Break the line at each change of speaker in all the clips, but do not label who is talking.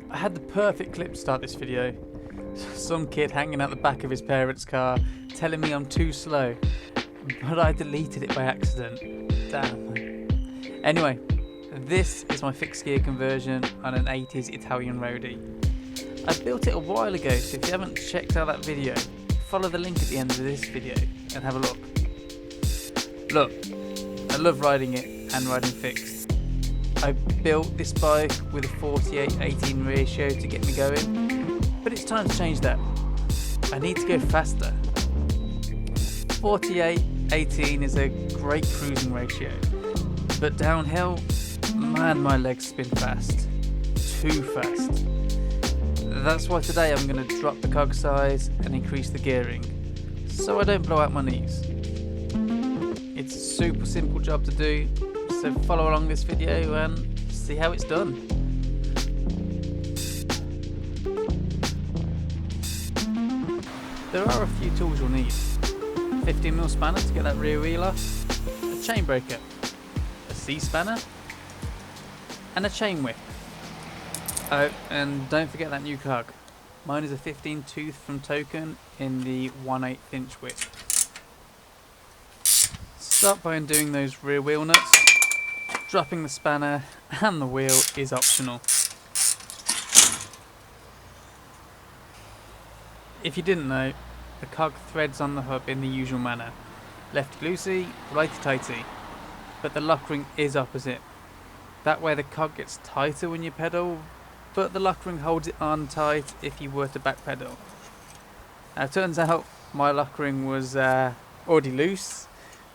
I had the perfect clip to start this video. Some kid hanging out the back of his parents' car telling me I'm too slow, but I deleted it by accident. Damn. Anyway, this is my fixed gear conversion on an 80s Italian roadie. I built it a while ago, so if you haven't checked out that video, follow the link at the end of this video and have a look. Look, I love riding it and riding fixed. I built this bike with a 48-18 ratio to get me going, but it's time to change that. I need to go faster. 48-18 is a great cruising ratio, but downhill, man, my legs spin fast. Too fast. That's why today I'm going to drop the cog size and increase the gearing, so I don't blow out my knees. It's a super simple job to do, so follow along this video and see how it's done. There are a few tools you'll need. 15mm spanner to get that rear wheel off, a chain breaker, a C-spanner, and a chain whip. Oh, and don't forget that new cog. Mine is a 15 tooth from Token in the 1/8 inch width. Start by undoing those rear wheel nuts. Dropping the spanner and the wheel is optional. If you didn't know, the cog threads on the hub in the usual manner. Lefty loosey, righty tighty. But the lock ring is opposite. That way the cog gets tighter when you pedal, but the lock ring holds it on tight if you were to back pedal. Now it turns out my lock ring was already loose,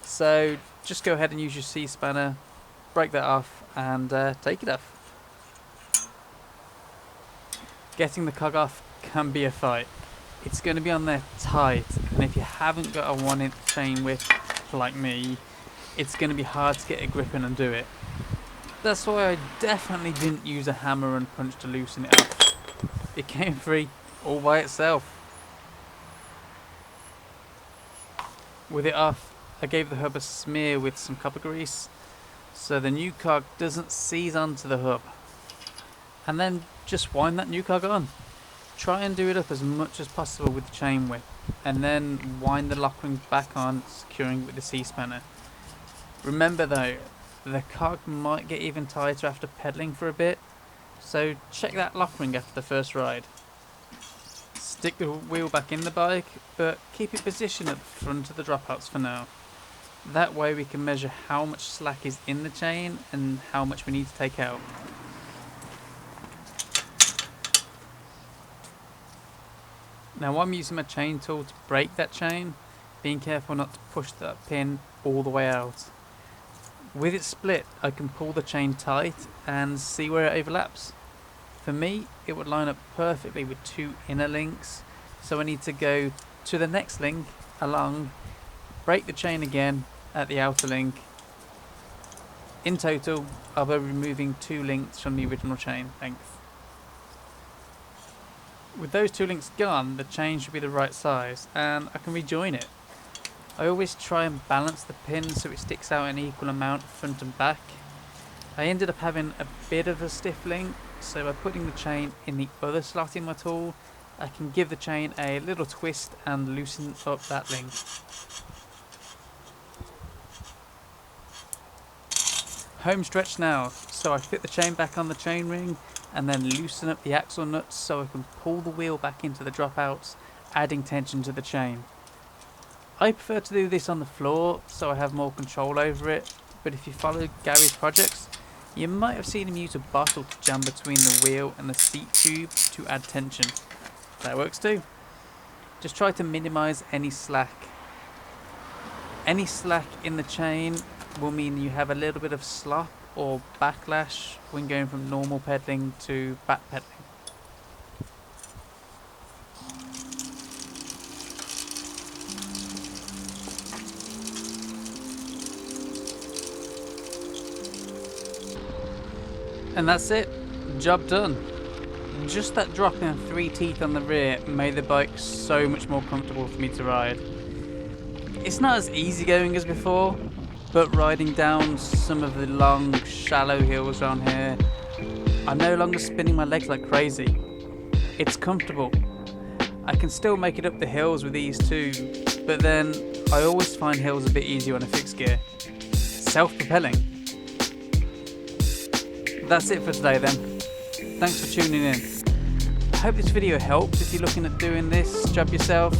so just go ahead and use your C-spanner, break that off and take it off. Getting the cog off can be a fight. It's going to be on there tight, and if you haven't got a 1-inch chain whip like me, it's going to be hard to get a grip and undo it. That's why I definitely didn't use a hammer and punch to loosen it off. It came free all by itself. With it off, I gave the hub a smear with some copper grease so the new cog doesn't seize onto the hub. And then just wind that new cog on. Try and do it up as much as possible with the chain whip, and then wind the lock ring back on, securing it with the C-spanner. Remember though, the cog might get even tighter after pedaling for a bit, so check that lock ring after the first ride. Stick the wheel back in the bike, but keep it positioned at the front of the dropouts for now. That way we can measure how much slack is in the chain and how much we need to take out. Now I'm using my chain tool to break that chain, being careful not to push that pin all the way out. With it split, I can pull the chain tight and see where it overlaps. For me, it would line up perfectly with two inner links, so I need to go to the next link along, break the chain again at the outer link. In total, I'll be removing 2 links from the original chain length. With those 2 links gone, the chain should be the right size and I can rejoin it. I always try and balance the pin so it sticks out an equal amount front and back. I ended up having a bit of a stiff link, so by putting the chain in the other slot in my tool, I can give the chain a little twist and loosen up that link. Home stretch now, so I fit the chain back on the chainring and then loosen up the axle nuts so I can pull the wheel back into the dropouts, adding tension to the chain. I prefer to do this on the floor so I have more control over it, but if you follow Gary's projects, you might have seen him use a bottle to jam between the wheel and the seat tube to add tension. That works too. Just try to minimise any slack. Any slack in the chain will mean you have a little bit of slop or backlash when going from normal pedaling to back pedaling. And that's it, job done. Just that drop in 3 teeth on the rear made the bike so much more comfortable for me to ride. It's not as easygoing as before, but riding down some of the long, shallow hills around here I'm no longer spinning my legs like crazy. It's comfortable. I can still make it up the hills with ease too, but then I always find hills a bit easier on a fixed gear. Self-propelling. That's it for today then. Thanks for tuning in. I hope this video helps if you're looking at doing this job yourself.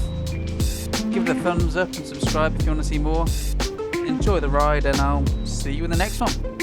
Give it a thumbs up and subscribe if you want to see more. Enjoy the ride and I'll see you in the next one.